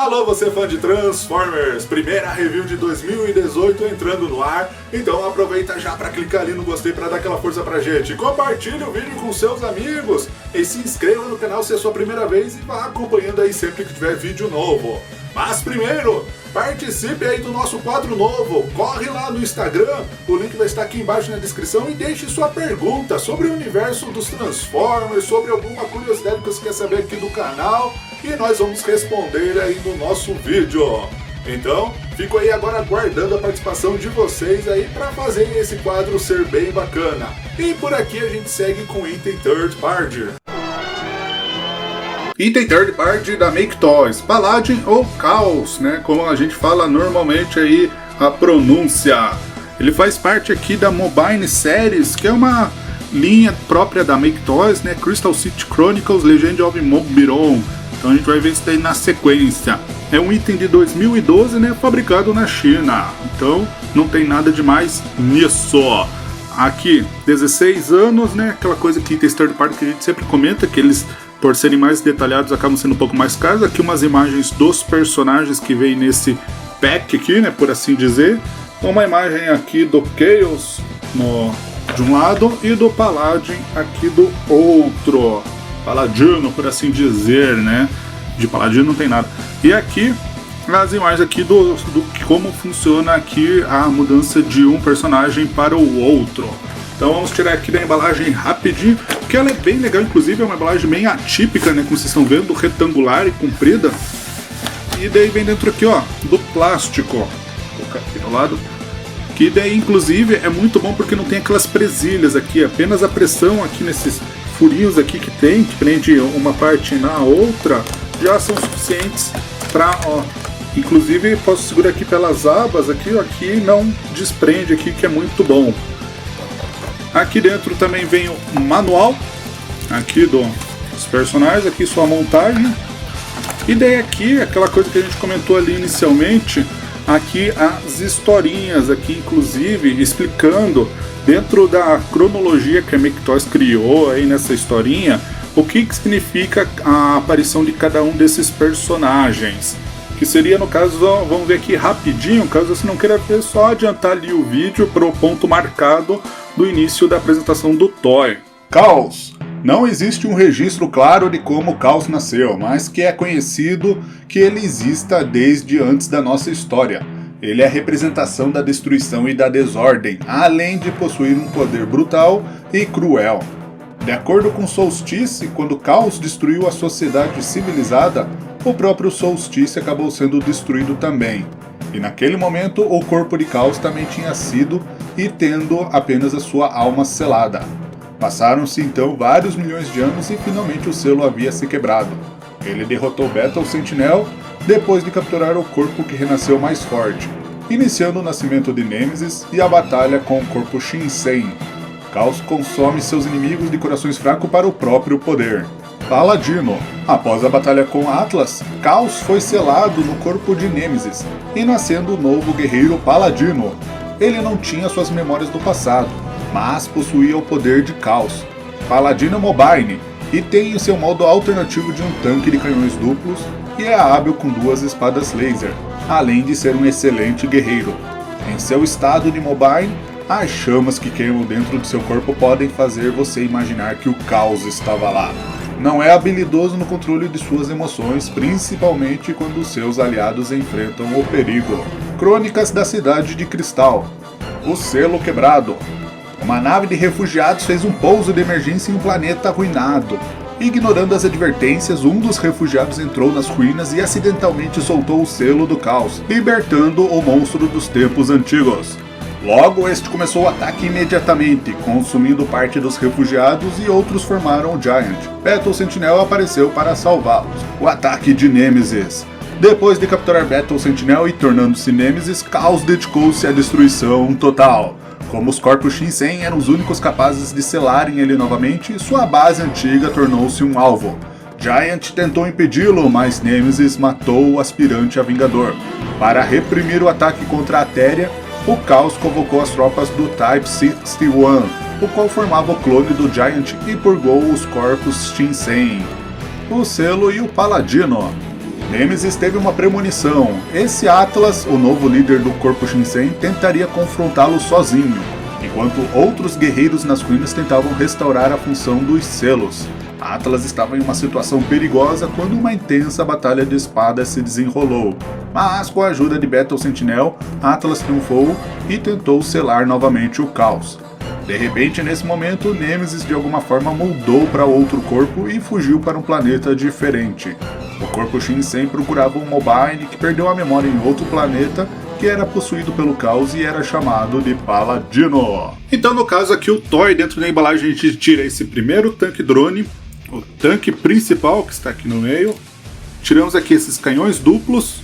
Alô, você fã de Transformers, primeira review de 2018 entrando no ar, então aproveita já para clicar ali no gostei para dar aquela força pra gente, compartilhe o vídeo com seus amigos e se inscreva no canal se é a sua primeira vez e vá acompanhando aí sempre que tiver vídeo novo. Mas primeiro, participe aí do nosso quadro novo, corre lá no Instagram, o link vai estar aqui embaixo na descrição e deixe sua pergunta sobre o universo dos Transformers, sobre alguma curiosidade que você quer saber aqui do canal e nós vamos responder aí no nosso vídeo. Então, fico aí agora aguardando a participação de vocês aí para fazer esse quadro ser bem bacana. E por aqui a gente segue com o item Third Party. Item Third Party da Make Toys, Paladin ou Caos, né? Como a gente fala normalmente aí a pronúncia. Ele faz parte aqui da Mobile Series, que é uma linha própria da Make Toys, né? Crystal City Chronicles, Legend of Mobiron. Então a gente vai ver isso daí na sequência. É um item de 2012, né? Fabricado na China. Então não tem nada demais nisso. Aqui, 16 anos, né? Aquela coisa que itens Third Party que a gente sempre comenta, que eles, por serem mais detalhados, acabam sendo um pouco mais caros. Aqui umas imagens dos personagens que vem nesse pack aqui, né, por assim dizer. Uma imagem aqui do Chaos de um lado e do Paladin aqui do outro. Paladino, por assim dizer, né? De Paladino não tem nada. E aqui as imagens aqui do como funciona aqui a mudança de um personagem para o outro. Então vamos tirar aqui da embalagem rapidinho, que ela é bem legal, inclusive é uma embalagem bem atípica, né, como vocês estão vendo, retangular e comprida. E daí vem dentro aqui, ó, do plástico. Vou colocar aqui do lado. Que daí, inclusive, é muito bom porque não tem aquelas presilhas aqui, apenas a pressão aqui nesses furinhos aqui que tem, que prende uma parte na outra, já são suficientes para, ó, inclusive posso segurar aqui pelas abas aqui, ó, aqui não desprende aqui, que é muito bom. Aqui dentro também vem o manual aqui dos personagens, aqui sua montagem. E daí aqui, aquela coisa que a gente comentou ali inicialmente, aqui as historinhas aqui, inclusive explicando dentro da cronologia que a Make Toys criou aí nessa historinha, o que significa a aparição de cada um desses personagens. Que seria, no caso, vamos ver aqui rapidinho, caso você não queira ver, só adiantar ali o vídeo para o ponto marcado do início da apresentação do toy. Caos. Não existe um registro claro de como o Caos nasceu, mas que é conhecido que ele exista desde antes da nossa história. Ele é a representação da destruição e da desordem, além de possuir um poder brutal e cruel. De acordo com Solstice, quando Caos destruiu a sociedade civilizada, o próprio Solstice acabou sendo destruído também. E naquele momento o corpo de Caos também tinha sido e tendo apenas a sua alma selada. Passaram-se então vários milhões de anos e finalmente o selo havia se quebrado. Ele derrotou Battle Sentinel depois de capturar o corpo que renasceu mais forte, iniciando o nascimento de Nemesis e a batalha com o corpo Shinsei. Caos consome seus inimigos de corações fracos para o próprio poder. Paladino. Após a batalha com Atlas, Caos foi selado no corpo de Nemesis, e nascendo o novo guerreiro Paladino. Ele não tinha suas memórias do passado, mas possuía o poder de Caos. Paladino Mobile, e tem o seu modo alternativo de um tanque de canhões duplos, e é hábil com duas espadas laser, além de ser um excelente guerreiro. Em seu estado de Mobile, as chamas que queimam dentro de seu corpo podem fazer você imaginar que o Caos estava lá. Não é habilidoso no controle de suas emoções, principalmente quando seus aliados enfrentam o perigo. Crônicas da Cidade de Cristal. O selo quebrado. Uma nave de refugiados fez um pouso de emergência em um planeta arruinado. Ignorando as advertências, um dos refugiados entrou nas ruínas e acidentalmente soltou o selo do Caos, libertando o monstro dos tempos antigos. Logo, este começou o ataque imediatamente, consumindo parte dos refugiados e outros formaram o Giant. Battle Sentinel apareceu para salvá-los. O ataque de Nemesis. Depois de capturar Battle Sentinel e tornando-se Nemesis, Caos dedicou-se à destruição total. Como os corpos Shinsei eram os únicos capazes de selarem ele novamente, sua base antiga tornou-se um alvo. Giant tentou impedi-lo, mas Nemesis matou o aspirante a Vingador. Para reprimir o ataque contra a Ateria, o Caos convocou as tropas do Type 61, o qual formava o clone do Giant e purgou os corpos Shinsei. O selo e o Paladino. Nemesis teve uma premonição. Esse Atlas, o novo líder do corpo Shinsen, tentaria confrontá-lo sozinho, enquanto outros guerreiros nas ruínas tentavam restaurar a função dos selos. Atlas estava em uma situação perigosa quando uma intensa batalha de espadas se desenrolou. Mas com a ajuda de Battle Sentinel, Atlas triunfou e tentou selar novamente o caos. De repente, nesse momento, Nemesis de alguma forma mudou para outro corpo e fugiu para um planeta diferente. O corpo Shinsen procurava um Mobile que perdeu a memória em outro planeta que era possuído pelo caos e era chamado de Paladino. Então, no caso aqui, o toy, dentro da embalagem a gente tira esse primeiro tanque drone, o tanque principal que está aqui no meio, tiramos aqui esses canhões duplos,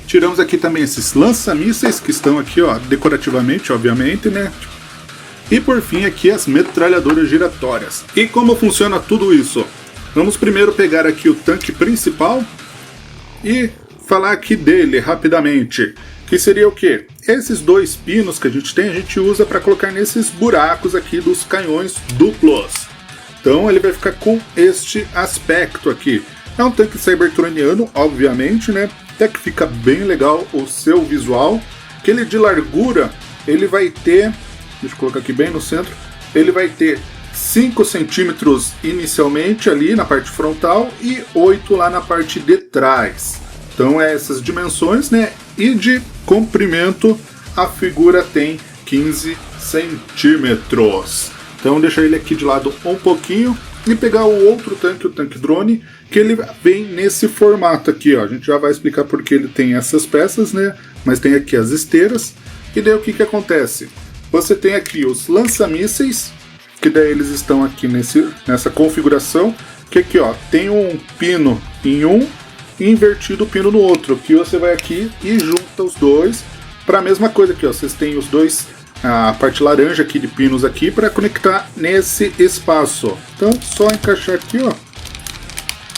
tiramos aqui também esses lança-mísseis que estão aqui, ó, decorativamente, obviamente, né? E por fim aqui as metralhadoras giratórias. E como funciona tudo isso? Vamos primeiro pegar aqui o tanque principal e falar aqui dele rapidamente. Que seria o quê? Esses dois pinos que a gente usa para colocar nesses buracos aqui dos canhões duplos. Então ele vai ficar com este aspecto aqui. É um tanque cybertroniano, obviamente, né? Até que fica bem legal o seu visual. Que ele de largura, ele vai ter... Deixa eu colocar aqui bem no centro. Ele vai ter 5 centímetros inicialmente ali na parte frontal e 8 lá na parte de trás. Então é essas dimensões, né? E de comprimento a figura tem 15 centímetros. Então deixa ele aqui de lado um pouquinho e pegar o outro tanque, o tanque drone, que ele vem nesse formato aqui, ó. A gente já vai explicar porque ele tem essas peças, né? Mas tem aqui as esteiras. E daí o que acontece? Você tem aqui os lança-mísseis, que daí eles estão aqui nessa configuração, que aqui ó, tem um pino em um e invertido o pino no outro, que você vai aqui e junta os dois para a mesma coisa aqui, ó. Vocês têm os dois, a parte laranja aqui de pinos aqui para conectar nesse espaço. Então só encaixar aqui, ó,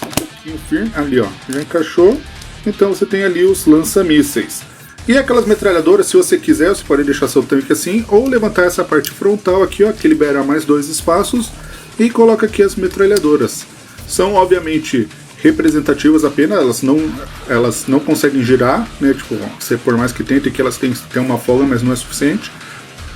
um pouquinho firme, ali ó, já encaixou. Então você tem ali os lança-mísseis. E aquelas metralhadoras, se você quiser, você pode deixar seu tanque assim, ou levantar essa parte frontal aqui, ó, que libera mais 2 espaços, e coloca aqui as metralhadoras. São, obviamente, representativas apenas, elas não conseguem girar, né, tipo, você por mais que tente que elas têm uma folga, mas não é suficiente.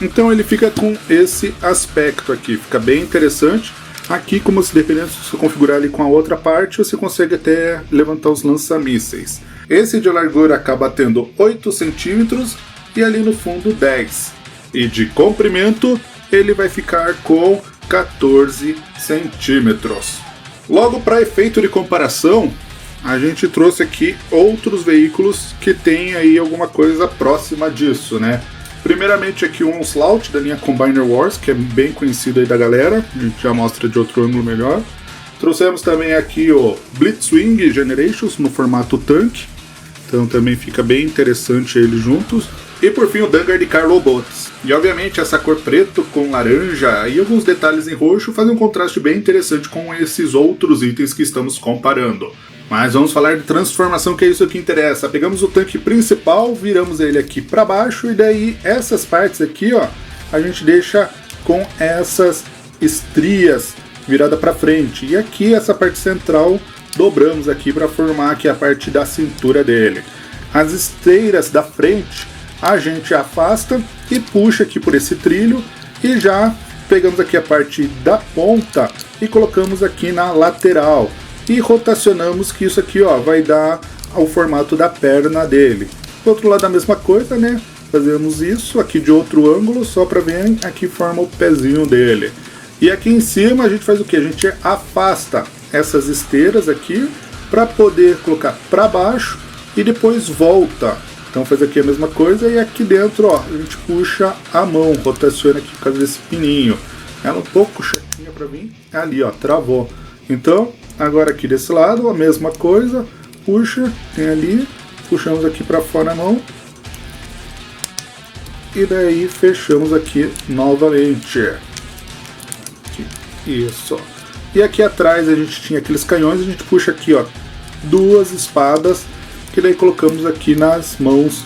Então ele fica com esse aspecto aqui, fica bem interessante. Aqui, como se dependendo se você configurar ali com a outra parte, você consegue até levantar os lança-mísseis. Esse de largura acaba tendo 8 centímetros e ali no fundo 10. E de comprimento ele vai ficar com 14 centímetros. Logo, para efeito de comparação, a gente trouxe aqui outros veículos que tem aí alguma coisa próxima disso, né? Primeiramente aqui o Onslaught da linha Combiner Wars, que é bem conhecido aí da galera, a gente já mostra de outro ângulo melhor. Trouxemos também aqui o Blitzwing Generations no formato tanque, então também fica bem interessante eles juntos. E por fim o Vanguard Car Robots. E obviamente essa cor preto com laranja e alguns detalhes em roxo fazem um contraste bem interessante com esses outros itens que estamos comparando. Mas vamos falar de transformação, que é isso que interessa. Pegamos o tanque principal, viramos ele aqui para baixo e daí essas partes aqui, ó, a gente deixa com essas estrias virada para frente. E aqui essa parte central dobramos aqui para formar aqui a parte da cintura dele. As esteiras da frente a gente afasta e puxa aqui por esse trilho e já pegamos aqui a parte da ponta e colocamos aqui na lateral. E rotacionamos que isso aqui, ó, vai dar o formato da perna dele. Do outro lado a mesma coisa, né? Fazemos isso aqui de outro ângulo, só para ver, aqui forma o pezinho dele. E aqui em cima a gente faz o que? A gente afasta essas esteiras aqui para poder colocar para baixo e depois volta. Então faz aqui a mesma coisa e aqui dentro, ó, a gente puxa a mão, rotaciona aqui por causa desse pininho. Ela um pouco chatinha para mim, ali ó, travou. Então agora aqui desse lado, a mesma coisa, puxa, tem ali, puxamos aqui para fora a mão, e daí fechamos aqui novamente. Aqui. Isso. E aqui atrás a gente tinha aqueles canhões, a gente puxa aqui, ó, 2 espadas, que daí colocamos aqui nas mãos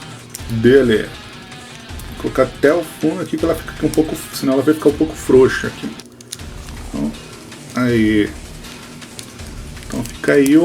dele. Vou colocar até o fundo aqui, que ela fica aqui um pouco, senão ela vai ficar um pouco frouxa aqui. Então, aí. Então fica aí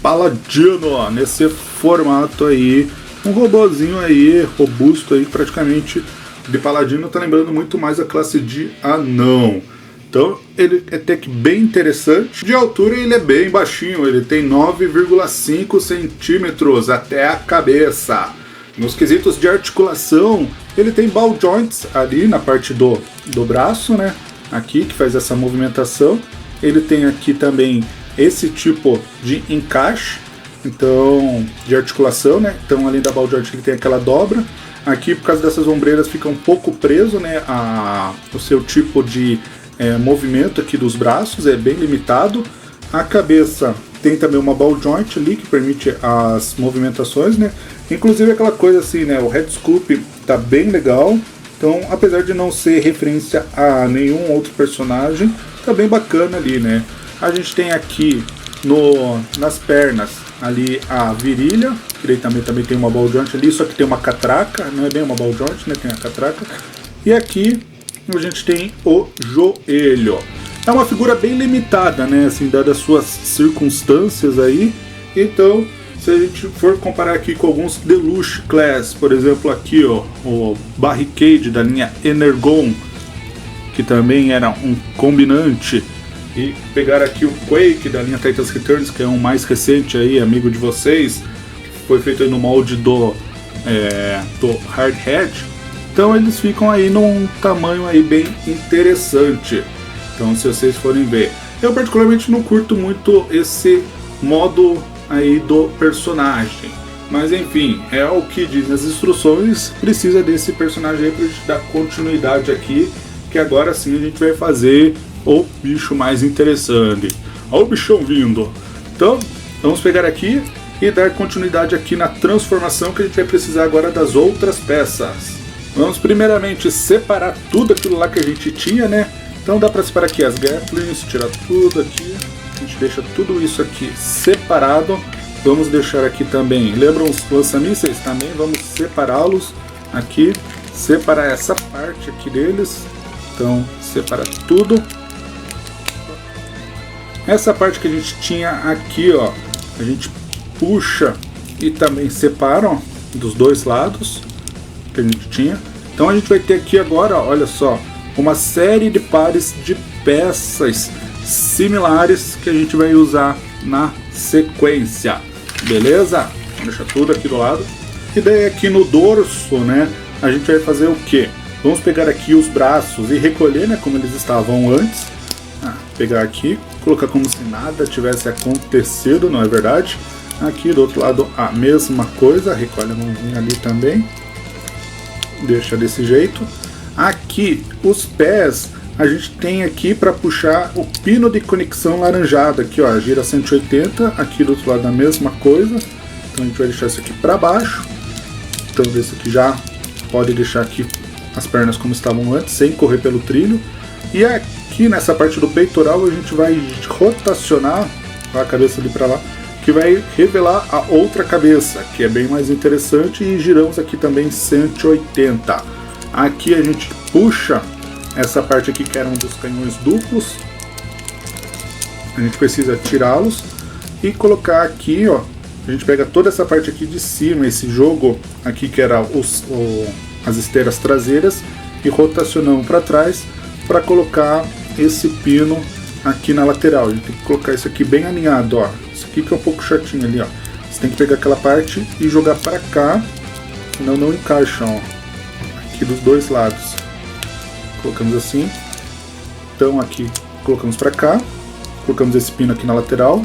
Paladino, ó, nesse formato aí, um robozinho aí, robusto aí, praticamente de Paladino, tá lembrando muito mais a classe de anão. Então ele é até que bem interessante. De altura ele é bem baixinho, ele tem 9,5 centímetros até a cabeça. Nos quesitos de articulação, ele tem ball joints ali na parte do braço, né? Aqui que faz essa movimentação. Ele tem aqui também esse tipo de encaixe, então de articulação, né? Então além da ball joint ele tem aquela dobra. Aqui por causa dessas ombreiras fica um pouco preso, né? O seu tipo de movimento aqui dos braços é bem limitado. A cabeça tem também uma ball joint ali que permite as movimentações, né? Inclusive aquela coisa assim, né? O head scoop tá bem legal. Então, apesar de não ser referência a nenhum outro personagem, tá bem bacana ali, né? A gente tem aqui nas pernas ali a virilha, que daí também tem uma ball joint ali, só que tem uma catraca, não é bem uma ball joint, né? Tem a catraca. E aqui a gente tem o joelho. É uma figura bem limitada, né? Assim, dadas as suas circunstâncias aí. Então, se a gente for comparar aqui com alguns Deluxe Class, por exemplo, aqui ó, o Barricade da linha Energon, que também era um combinante, e pegar aqui o Quake da linha Titans Returns, que é um mais recente aí, amigo de vocês, foi feito aí no molde do Hardhead. Então eles ficam aí num tamanho aí bem interessante. Então se vocês forem ver, eu particularmente não curto muito esse modo aí do personagem, mas enfim, é o que diz nas instruções, precisa desse personagem aí pra gente dar continuidade aqui, que agora sim a gente vai fazer o bicho mais interessante. Olha o bichão vindo. Então vamos pegar aqui e dar continuidade aqui na transformação, que a gente vai precisar agora das outras peças. Vamos primeiramente separar tudo aquilo lá que a gente tinha, né? Então dá para separar aqui as Gatlings, tirar tudo aqui. A gente deixa tudo isso aqui separado. Vamos deixar aqui também, lembram os lança-mísseis? Também vamos separá-los aqui. Separar essa parte aqui deles. Então separa tudo. Essa parte que a gente tinha aqui, ó, a gente puxa e também separa, ó, dos dois lados que a gente tinha. Então a gente vai ter aqui agora, ó, olha só, uma série de pares de peças similares que a gente vai usar na sequência, beleza? Vamos deixar tudo aqui do lado. E daí aqui no dorso, né, a gente vai fazer o que? Vamos pegar aqui os braços e recolher, né, como eles estavam antes. Pegar aqui, colocar como se nada tivesse acontecido, não é verdade? Aqui do outro lado a mesma coisa, recolhe a mãozinha ali também. Deixa desse jeito. Aqui os pés a gente tem aqui para puxar o pino de conexão laranjado aqui, ó, gira 180. Aqui do outro lado a mesma coisa. Então a gente vai deixar isso aqui para baixo. Então esse aqui já pode deixar aqui as pernas como estavam antes, sem correr pelo trilho. E aqui nessa parte do peitoral a gente vai rotacionar a cabeça ali para lá, que vai revelar a outra cabeça, que é bem mais interessante, e giramos aqui também 180. Aqui a gente puxa essa parte aqui que eram dos canhões duplos, a gente precisa tirá-los e colocar aqui, ó, a gente pega toda essa parte aqui de cima, esse jogo aqui que era as esteiras traseiras, e rotacionamos para trás para colocar esse pino aqui na lateral. A gente tem que colocar isso aqui bem alinhado, ó. Isso aqui que é um pouco chatinho ali, ó. Você tem que pegar aquela parte e jogar para cá, senão não encaixa, ó. Aqui dos dois lados. Colocamos assim. Então aqui colocamos para cá, colocamos esse pino aqui na lateral.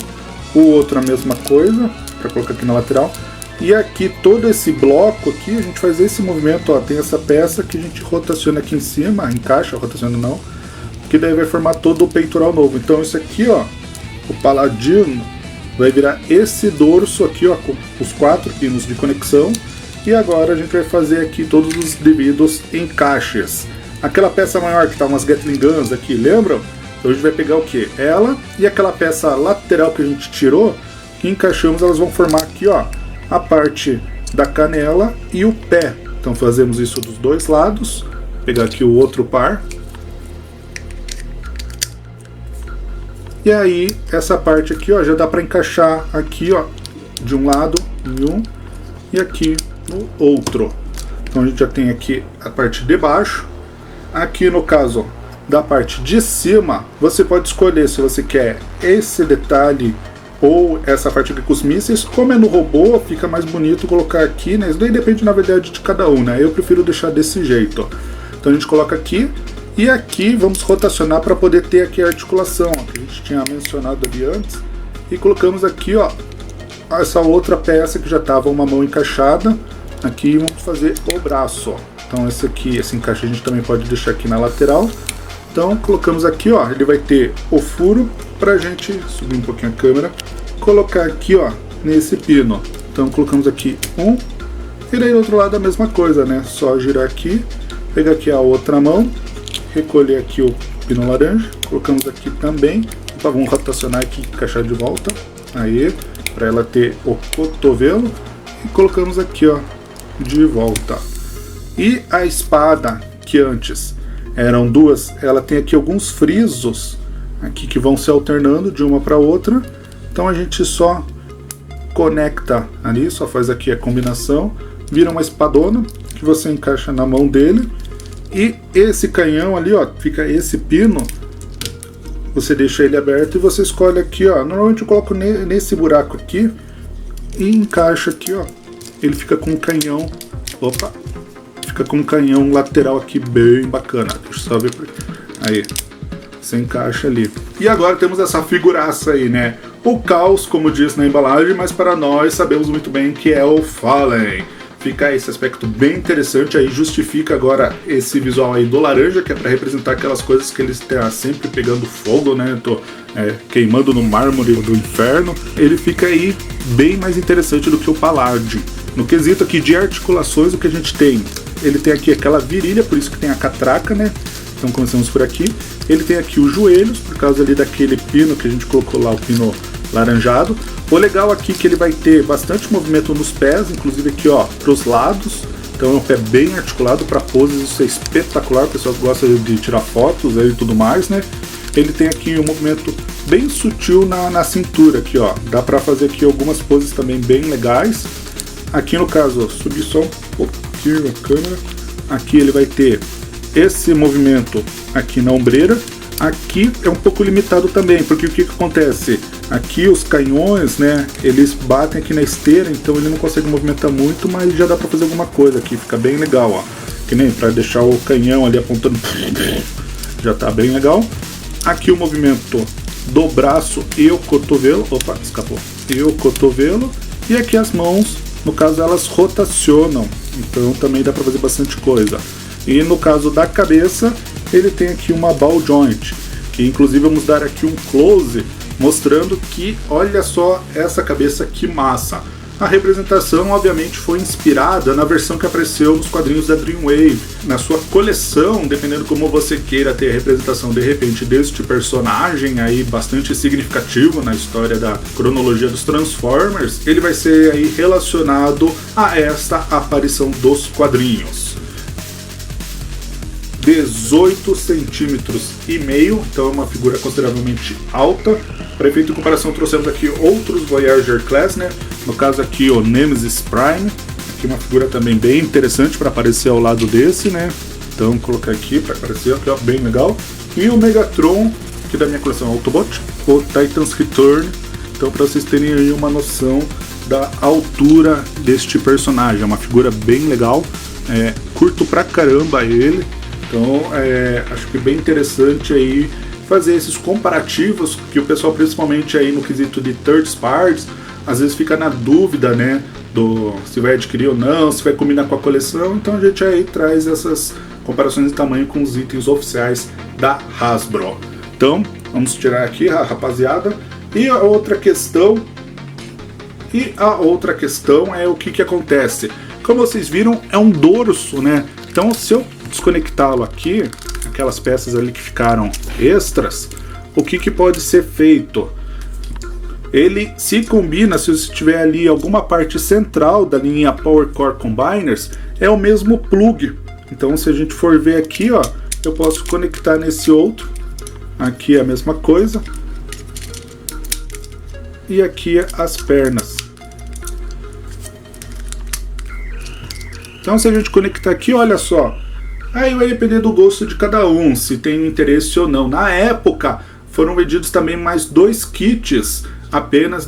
O outro a mesma coisa, para colocar aqui na lateral. E aqui todo esse bloco aqui, a gente faz esse movimento, ó, tem essa peça que a gente rotaciona aqui em cima, encaixa, rotaciona não, que daí vai formar todo o peitoral novo. Então isso aqui, ó, o Paladino vai virar esse dorso aqui, ó, com os 4 pinos de conexão. E agora a gente vai fazer aqui todos os devidos encaixes. Aquela peça maior que tá umas Gatling Guns aqui, lembram? Então a gente vai pegar o que? Ela e aquela peça lateral que a gente tirou, que encaixamos, elas vão formar aqui, ó, a parte da canela e o pé. Então fazemos isso dos dois lados. Pegar aqui o outro par. E aí essa parte aqui, ó, já dá para encaixar aqui, ó, de um lado em um e aqui no outro. Então a gente já tem aqui a parte de baixo. Aqui no caso da parte de cima, você pode escolher se você quer esse detalhe ou essa parte aqui com os mísseis. Como é no robô, fica mais bonito colocar aqui, né? Isso daí depende na verdade de cada um, né? Eu prefiro deixar desse jeito. Então a gente coloca aqui e aqui vamos rotacionar para poder ter aqui a articulação, ó, que a gente tinha mencionado ali antes. E colocamos aqui, ó, essa outra peça que já estava uma mão encaixada. Aqui vamos fazer o braço, ó. Então esse aqui, esse encaixe a gente também pode deixar aqui na lateral. Então colocamos aqui, ó, ele vai ter o furo pra gente subir um pouquinho a câmera, colocar aqui, ó, nesse pino. Então colocamos aqui um, e daí do outro lado a mesma coisa, né? Só girar aqui, pegar aqui a outra mão, recolher aqui o pino laranja, colocamos aqui também, vamos rotacionar aqui, encaixar de volta, aí, para ela ter o cotovelo, e colocamos aqui, ó, de volta. E a espada, que antes eram duas, ela tem aqui alguns frisos aqui que vão se alternando de uma para outra. Então a gente só conecta ali, só faz aqui a combinação, vira uma espadona que você encaixa na mão dele. E esse canhão ali, ó, fica esse pino, você deixa ele aberto e você escolhe aqui, ó. Normalmente eu coloco nesse buraco aqui e encaixa aqui, ó. Ele fica com um canhão, opa, fica com um canhão lateral aqui bem bacana. Deixa eu só ver por aqui. Aí, você encaixa ali. E agora temos essa figuraça aí, né? O Caos, como diz na embalagem, mas para nós sabemos muito bem que é o Fallen. Fica esse aspecto bem interessante, aí justifica agora esse visual aí do laranja, que é para representar aquelas coisas que ele está sempre pegando fogo, né? Queimando no mármore do inferno. Ele fica aí bem mais interessante do que o Paladin. No quesito aqui de articulações, o que a gente tem? Ele tem aqui aquela virilha, por isso que tem a catraca, né? Então começamos por aqui. Ele tem aqui os joelhos, por causa ali daquele pino que a gente colocou lá, o pino laranjado. O legal aqui é que ele vai ter bastante movimento nos pés, inclusive aqui, ó, para os lados. Então é um pé bem articulado para poses, isso é espetacular. O pessoal gosta de tirar fotos aí e tudo mais, né? Ele tem aqui um movimento bem sutil na cintura aqui, ó. Dá para fazer aqui algumas poses também bem legais. Aqui no caso, ó, subir só um pouquinho a câmera. Aqui ele vai ter esse movimento aqui na ombreira. Aqui é um pouco limitado também, porque o que acontece? Aqui os canhões, né, eles batem aqui na esteira, então ele não consegue movimentar muito, mas já dá para fazer alguma coisa aqui, fica bem legal, ó. Que nem para deixar o canhão ali apontando, já tá bem legal. Aqui o movimento do braço e o cotovelo, opa, escapou, e o cotovelo, e aqui as mãos, no caso elas rotacionam, então também dá para fazer bastante coisa. E no caso da cabeça, ele tem aqui uma ball joint, que inclusive vamos dar aqui um close, mostrando que, olha só essa cabeça que massa. A representação obviamente foi inspirada na versão que apareceu nos quadrinhos da Dreamwave. Na sua coleção, dependendo como você queira ter a representação de repente deste personagem aí bastante significativo na história da cronologia dos Transformers, ele vai ser aí relacionado a esta aparição dos quadrinhos. 18 centímetros e meio, então é uma figura consideravelmente alta. Para efeito de comparação, trouxemos aqui outros Voyager Class, né? No caso aqui o Nemesis Prime, aqui uma figura também bem interessante para aparecer ao lado desse, né? Então vou colocar aqui para aparecer, aqui, ó, bem legal. E o Megatron, aqui da minha coleção Autobot, o Titan's Return. Então para vocês terem aí uma noção da altura deste personagem, é uma figura bem legal, curto pra caramba ele. Então, acho que é bem interessante aí fazer esses comparativos, que o pessoal, principalmente aí no quesito de third parties, às vezes fica na dúvida, né, se vai adquirir ou não, se vai combinar com a coleção. Então a gente aí traz essas comparações de tamanho com os itens oficiais da Hasbro. Então, vamos tirar aqui, rapaziada. E a outra questão é o que acontece. Como vocês viram, é um dorso, né? Então, se eu desconectá-lo aqui, aquelas peças ali que ficaram extras, o que pode ser feito? Ele se combina, se você tiver ali alguma parte central da linha Power Core Combiners, é o mesmo plug. Então se a gente for ver aqui, ó, eu posso conectar nesse outro, aqui é a mesma coisa, e aqui as pernas. Então se a gente conectar aqui, olha só, aí vai depender do gosto de cada um, se tem interesse ou não. Na época foram vendidos também mais 2 kits apenas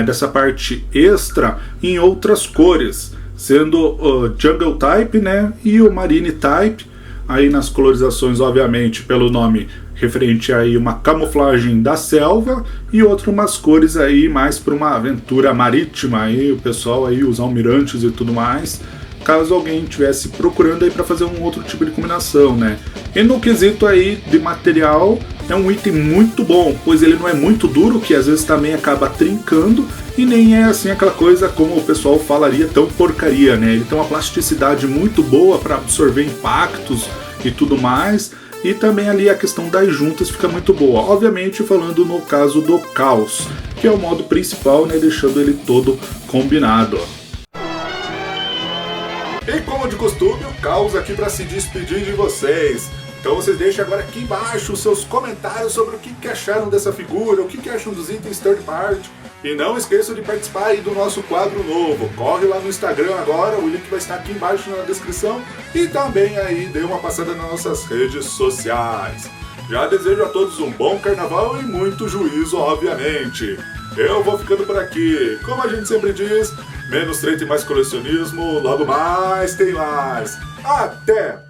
dessa parte extra em outras cores, sendo o Jungle Type, né, e o Marine Type, aí nas colorizações obviamente pelo nome referente aí uma camuflagem da selva, e outras umas cores aí mais para uma aventura marítima, aí o pessoal aí, os almirantes e tudo mais, caso alguém estivesse procurando aí para fazer um outro tipo de combinação, né. E no quesito aí de material, é um item muito bom, pois ele não é muito duro, que às vezes também acaba trincando, e nem é assim aquela coisa como o pessoal falaria, tão porcaria, né. Ele tem uma plasticidade muito boa para absorver impactos e tudo mais, e também ali a questão das juntas fica muito boa. Obviamente falando no caso do Caos, que é o modo principal, né, deixando ele todo combinado. E como de costume, o Caos aqui para se despedir de vocês. Então vocês deixem agora aqui embaixo os seus comentários sobre o que acharam dessa figura, o que acham dos itens third party. E não esqueçam de participar aí do nosso quadro novo. Corre lá no Instagram agora, o link vai estar aqui embaixo na descrição. E também aí dê uma passada nas nossas redes sociais. Já desejo a todos um bom carnaval e muito juízo, obviamente. Eu vou ficando por aqui. Como a gente sempre diz, menos treta e mais colecionismo, logo mais tem mais. Até!